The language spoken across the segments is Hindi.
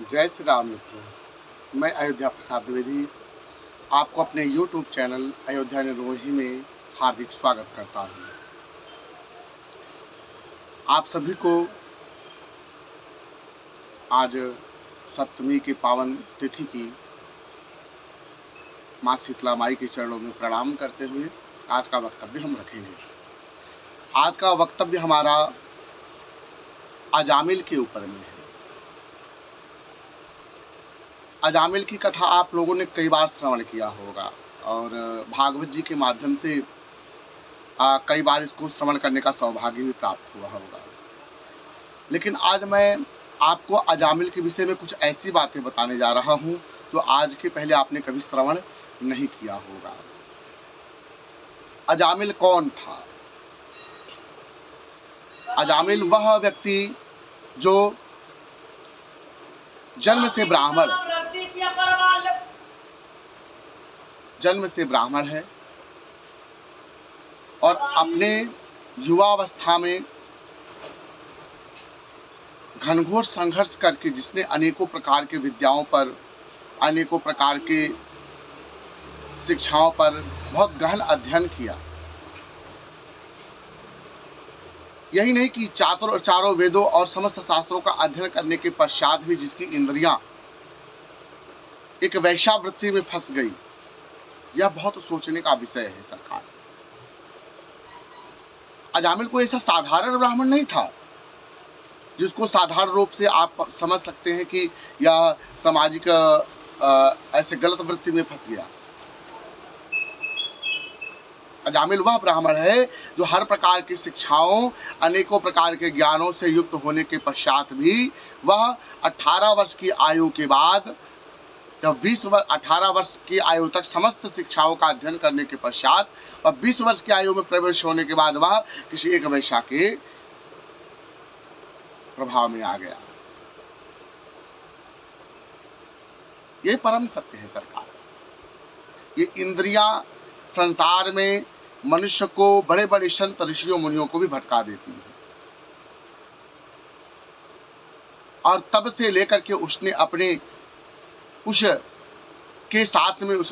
जय श्री राम मित्रों। मैं अयोध्या प्रसाद द्विवेदी आपको अपने YouTube चैनल अयोध्या निर्मोही में हार्दिक स्वागत करता हूँ। आप सभी को आज सप्तमी की पावन तिथि की माँ शीतला माई के चरणों में प्रणाम करते हुए आज का वक्तव्य हम रखेंगे। आज का वक्तव्य हमारा अजामिल के ऊपर में है। अजामिल की कथा आप लोगों ने कई बार श्रवण किया होगा और भागवत जी के माध्यम से कई बार इसको श्रवण करने का सौभाग्य भी प्राप्त हुआ होगा। लेकिन आज मैं आपको अजामिल के विषय में कुछ ऐसी बातें बताने जा रहा हूं जो आज के पहले आपने कभी श्रवण नहीं किया होगा। अजामिल कौन था? अजामिल वह व्यक्ति जो जन्म से ब्राह्मण है और अपने युवावस्था में घनघोर संघर्ष करके जिसने अनेकों प्रकार के विद्याओं पर, अनेकों प्रकार के शिक्षाओं पर बहुत गहन अध्ययन किया। यही नहीं कि चारों वेदों और समस्त शास्त्रों का अध्ययन करने के पश्चात भी जिसकी इंद्रियां एक वैश्यावृत्ति में फंस गई, यह बहुत सोचने का विषय है सरकार। अजामिल कोई ऐसा साधारण ब्राह्मण नहीं था जिसको साधारण रूप से आप समझ सकते हैं कि यह सामाजिक ऐसे गलत वृत्ति में फंस गया। अजामिल वह ब्राह्मण है जो हर प्रकार की शिक्षाओं, अनेकों प्रकार के ज्ञानों से युक्त होने के पश्चात भी वह 18 वर्ष की आयु के बाद, जब 18 वर्ष की आयु तक समस्त शिक्षाओं का अध्ययन करने के पश्चात और 20 वर्ष की आयु में प्रवेश होने के बाद वह किसी एक वैश्या के प्रभाव में आ गया। ये परम सत्य है सरकार। ये इंद्रियां संसार में मनुष्य को, बड़े बड़े संत ऋषियों मुनियों को भी भटका देती है। और तब से लेकर के उसने अपने उस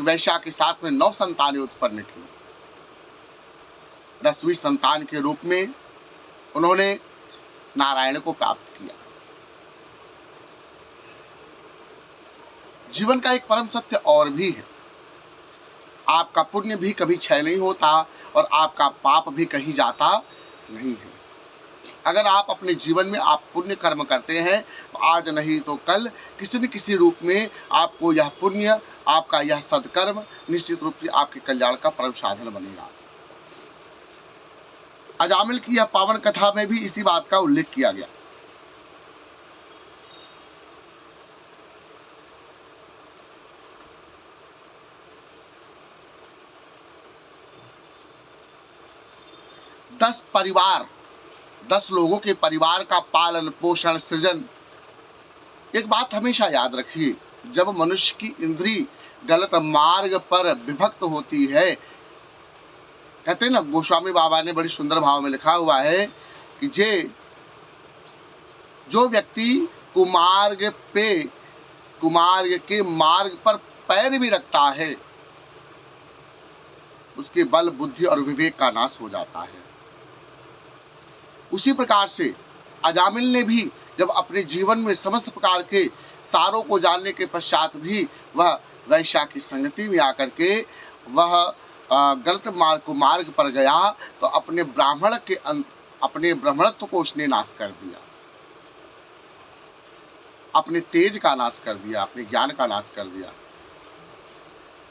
वैश्या के साथ में 9 संतानें उत्पन्न की। 10वीं संतान के रूप में उन्होंने नारायण को प्राप्त किया। जीवन का एक परम सत्य और भी है, आपका पुण्य भी कभी क्षय नहीं होता और आपका पाप भी कहीं जाता नहीं है। अगर आप अपने जीवन में आप पुण्य कर्म करते हैं तो आज नहीं तो कल किसी न किसी रूप में आपको यह पुण्य, आपका यह सत्कर्म निश्चित रूप से आपके कल्याण का परम साधन बनेगा। अजामिल की यह पावन कथा में भी इसी बात का उल्लेख किया गया। परिवार 10 लोगों के परिवार का पालन पोषण सृजन। एक बात हमेशा याद रखिए, जब मनुष्य की इंद्री गलत मार्ग पर विभक्त होती है, कहते हैं ना, गोस्वामी बाबा ने बड़ी सुंदर भाव में लिखा हुआ है कि जो व्यक्ति कुमार्ग के मार्ग पर पैर भी रखता है, उसके बल, बुद्धि और विवेक का नाश हो जाता है। उसी प्रकार से अजामिल ने भी जब अपने जीवन में समस्त प्रकार के सारों को जानने के पश्चात भी वह वैश्या की संगति में आकर के वह गलत मार्ग पर गया, तो अपने ब्राह्मणत्व को उसने नाश कर दिया, अपने तेज का नाश कर दिया, अपने ज्ञान का नाश कर दिया।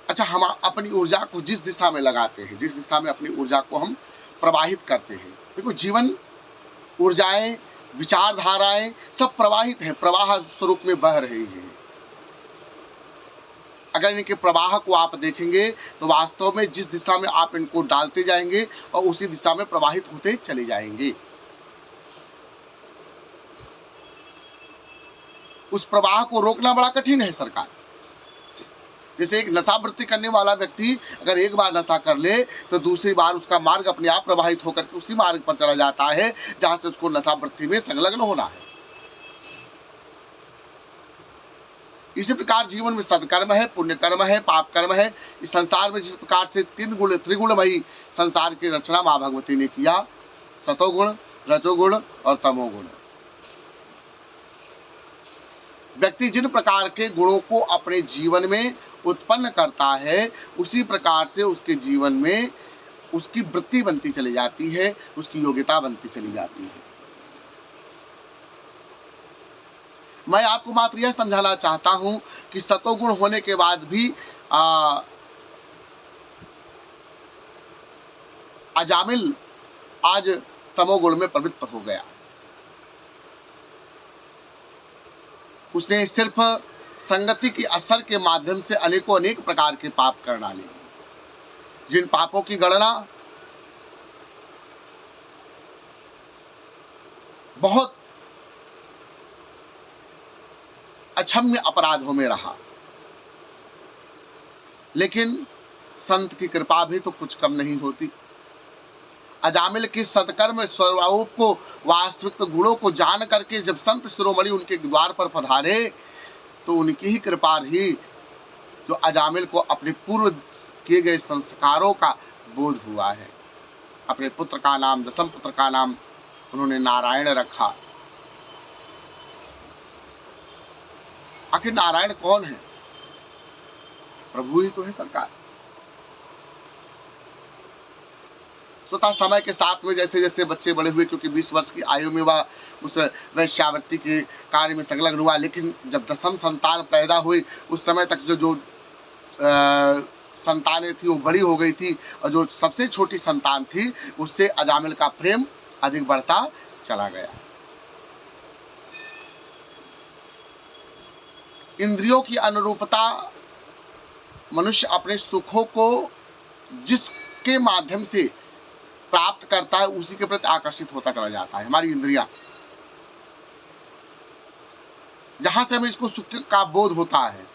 अच्छा, हम अपनी ऊर्जा को जिस दिशा में लगाते हैं, जिस दिशा में अपनी ऊर्जा को हम प्रवाहित करते हैं, देखो जीवन ऊर्जाएं, विचारधाराएं सब प्रवाहित हैं, प्रवाह स्वरूप में बह रही हैं। अगर इनके प्रवाह को आप देखेंगे तो वास्तव में जिस दिशा में आप इनको डालते जाएंगे और उसी दिशा में प्रवाहित होते चले जाएंगे। उस प्रवाह को रोकना बड़ा कठिन है सरकार। जैसे एक नशावृत्ति करने वाला व्यक्ति अगर एक बार नशा कर ले तो दूसरी बार उसका मार्ग अपने आप प्रवाहित होकर के उसी मार्ग पर चला जाता है जहां से उसको नशावृत्ति में संलग्न होना है। इसी प्रकार जीवन में सदकर्म है, पुण्य कर्म है, पाप कर्म है। इस संसार में जिस प्रकार से तीन गुण त्रिगुणमयी संसार की रचना माँ भगवती ने किया, सतोगुण, रजोगुण और तमोगुण। व्यक्ति जिन प्रकार के गुणों को अपने जीवन में उत्पन्न करता है, उसी प्रकार से उसके जीवन में उसकी वृत्ति बनती चली जाती है, उसकी योग्यता बनती चली जाती है। मैं आपको मात्र यह समझाना चाहता हूं कि सतोगुण होने के बाद भी अजामिल आज तमोगुण में प्रवृत्त हो गया। उसने सिर्फ संगति की असर के माध्यम से अनेक प्रकार के पाप कर डाले, जिन पापों की गणना बहुत अक्षम्य अपराधों में रहा। लेकिन संत की कृपा भी तो कुछ कम नहीं होती। अजामिल के सत्कर्म स्वरूप को, वास्तविक गुणों को जान करके जब संत शिरोमणि उनके द्वार पर पधारे, तो उनकी ही कृपा रही जो अजामिल को अपने पूर्व किए गए संस्कारों का बोध हुआ है। अपने पुत्र का नाम, दसम पुत्र का नाम उन्होंने नारायण रखा। आखिर नारायण कौन है? प्रभु ही तो है सरकार। स्वतः समय के साथ में जैसे जैसे बच्चे बड़े हुए, क्योंकि 20 वर्ष की आयु में वह उस वैश्यावृत्ति के कार्य में संलग्न हुआ, लेकिन जब दसम संतान पैदा हुई, उस समय तक जो संतानें थी वो बड़ी हो गई थी, और जो सबसे छोटी संतान थी उससे अजामिल का प्रेम अधिक बढ़ता चला गया। इंद्रियों की अनुरूपता मनुष्य अपने सुखों को जिसके माध्यम से प्राप्त करता है उसी के प्रति आकर्षित होता चला जाता है। हमारी इंद्रियां, जहां से हमें इसको सुख का बोध होता है,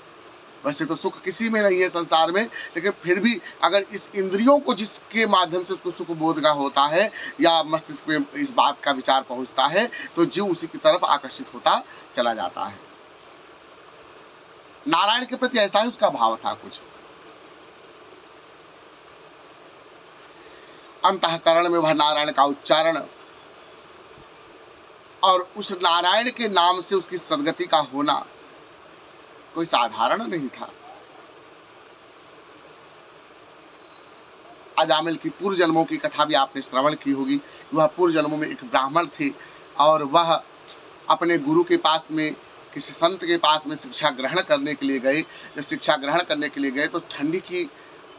वैसे तो सुख किसी में नहीं है संसार में, लेकिन फिर भी अगर इस इंद्रियों को जिसके माध्यम से उसको सुख बोध का होता है या मस्तिष्क में इस बात का विचार पहुंचता है, तो जीव उसी की तरफ आकर्षित होता चला जाता है। नारायण के प्रति ऐसा ही उसका भाव था कुछ। अंतःकरण में वह नारायण का उच्चारण और उस नारायण के नाम से उसकी सद्गति का होना कोई साधारण नहीं था। अजामिल की पूर्व जन्मों की कथा भी आपने श्रवण की होगी। वह पूर्व जन्मों में एक ब्राह्मण थे और वह अपने गुरु के पास में, किसी संत के पास में शिक्षा ग्रहण करने के लिए गए। जब शिक्षा ग्रहण करने के लिए गए तो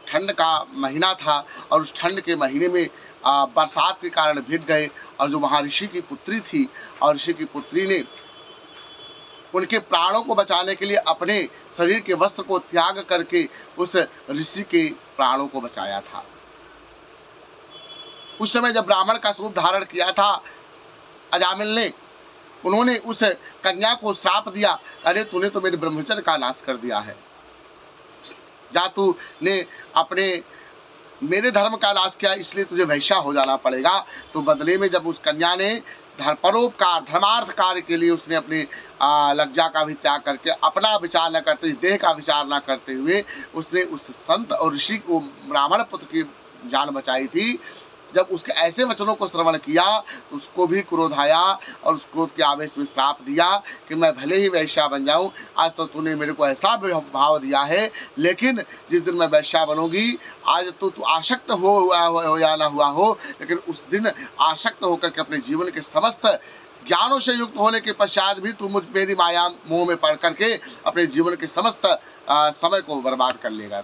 ठंड का महीना था और उस ठंड के महीने में बरसात के कारण भीग गए। और जो वहाँ ऋषि की पुत्री थी, और ऋषि की पुत्री ने उनके प्राणों को बचाने के लिए अपने शरीर के वस्त्र को त्याग करके उस ऋषि के प्राणों को बचाया था। उस समय जब ब्राह्मण का स्वरूप धारण किया था अजामिल ने, उन्होंने उस कन्या को श्राप दिया, अरे तूने तो मेरे ब्रह्मचर्य का नाश कर दिया है, जा तूने अपने मेरे धर्म का नाश किया, इसलिए तुझे वैश्या हो जाना पड़ेगा। तो बदले में जब उस कन्या ने परोपकार धर्मार्थ कार्य के लिए उसने अपने लज्जा का भी त्याग करके, अपना विचार न करते, देह का विचार न करते हुए उसने उस संत और ऋषि को, ब्राह्मण पुत्र की जान बचाई थी। जब उसके ऐसे वचनों को श्रवण किया तो उसको भी क्रोध आया और उस क्रोध के आवेश में श्राप दिया कि मैं भले ही वैश्या बन जाऊं, आज तो तूने मेरे को ऐसा भाव दिया है, लेकिन जिस दिन मैं वैश्या बनूंगी, आज तो तू आसक्त हो या ना हुआ हो, लेकिन उस दिन आसक्त होकर के अपने जीवन के समस्त ज्ञानों से युक्त होने के पश्चात भी तू मेरी माया मोह में पड़ करके अपने जीवन के समस्त समय को बर्बाद कर लेगा।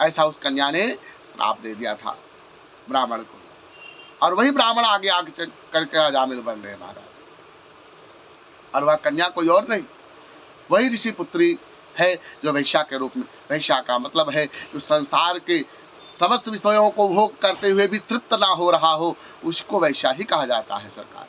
ऐसा उस कन्या ने श्राप दे दिया था ब्राह्मण को, और वही ब्राह्मण आगे करके अजामिल बन रहे महाराज। और वह कन्या कोई और नहीं, वही ऋषि पुत्री है जो वैश्या के रूप में, वैश्या का मतलब है जो संसार के समस्त विषयों को भोग करते हुए भी तृप्त ना हो रहा हो, उसको वैश्या ही कहा जाता है सरकार।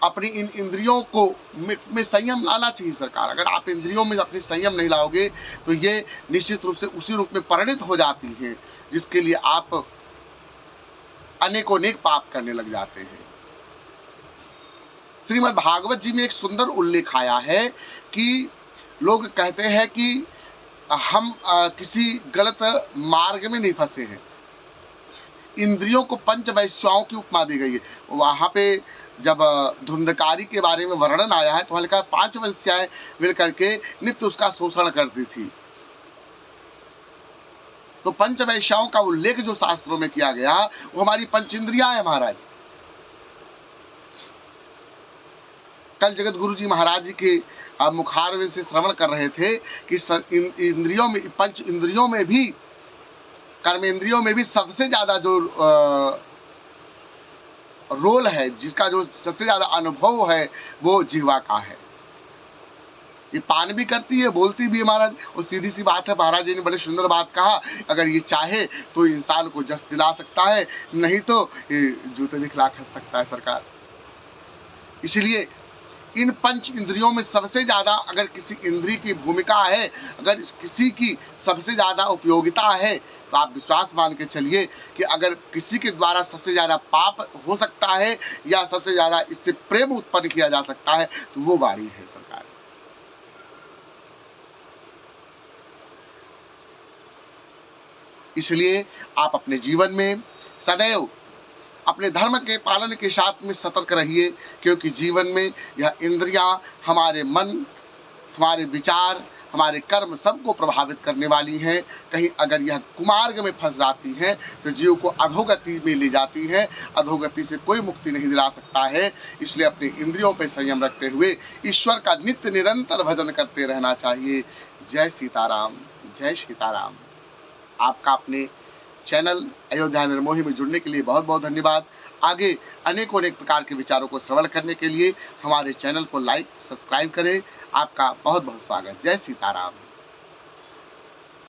अपनी इन इंद्रियों को में संयम लाना चाहिए सरकार। अगर आप इंद्रियों में अपनी संयम नहीं लाओगे तो ये निश्चित रूप से उसी रूप में परिणित हो जाती हैं जिसके लिए आप अनेकों पाप करने लग जाते हैं। श्रीमद् भागवत जी में एक सुंदर उल्लेख आया है कि लोग कहते हैं कि हम किसी गलत मार्ग में नहीं फंसे हैं। इंद्रियों को पंच वैश्याओं की उपमा दी गई है। वहाँ पे जब धुंधकारी के बारे में वर्णन आया है तो वहाँ लिखा है 5 वैश्याएं मिल करके नित्य उसका शोषण करती थी। तो पंच वैश्याओं का उल्लेख जो शास्त्रों में किया गया वो हमारी पंच इंद्रियां है महाराज। कल जगत गुरु जी महाराज जी के मुखारविंद से श्रवण कर रहे थे कि इंद्रियों में, पंच इंद्रियों में भी, कर्मेंद्रियों में भी सबसे ज्यादा जो रोल है, जिसका जो सबसे ज्यादा अनुभव है, वो जिह्वा का है। ये पान भी करती है, बोलती भी है महाराज। और सीधी सी बात है, महाराज जी ने बड़े सुंदर बात कहा, अगर ये चाहे तो इंसान को जस दिला सकता है, नहीं तो ये जूते भी खिला खा सकता है सरकार। इसलिए इन पंच इंद्रियों में सबसे ज्यादा अगर किसी इंद्रिय की भूमिका है, अगर किसी की सबसे ज्यादा उपयोगिता है, तो आप विश्वास मान के चलिए कि अगर किसी के द्वारा सबसे ज्यादा पाप हो सकता है या सबसे ज्यादा इससे प्रेम उत्पन्न किया जा सकता है तो वो वाणी है सरकार। इसलिए आप अपने जीवन में सदैव अपने धर्म के पालन के साथ में सतर्क रहिए, क्योंकि जीवन में यह इंद्रियां हमारे मन, हमारे विचार, हमारे कर्म सबको प्रभावित करने वाली हैं। कहीं अगर यह कुमार्ग में फंस जाती हैं तो जीव को अधोगति में ले जाती हैं। अधोगति से कोई मुक्ति नहीं दिला सकता है। इसलिए अपने इंद्रियों पर संयम रखते हुए ईश्वर का नित्य निरंतर भजन करते रहना चाहिए। जय सीताराम, जय सीताराम। आपका अपने चैनल अयोध्या निर्मोही में जुड़ने के लिए बहुत बहुत धन्यवाद। आगे अनेक प्रकार के विचारों को श्रवण करने के लिए हमारे चैनल को लाइक, सब्सक्राइब करें। आपका बहुत बहुत स्वागत। जय सीताराम।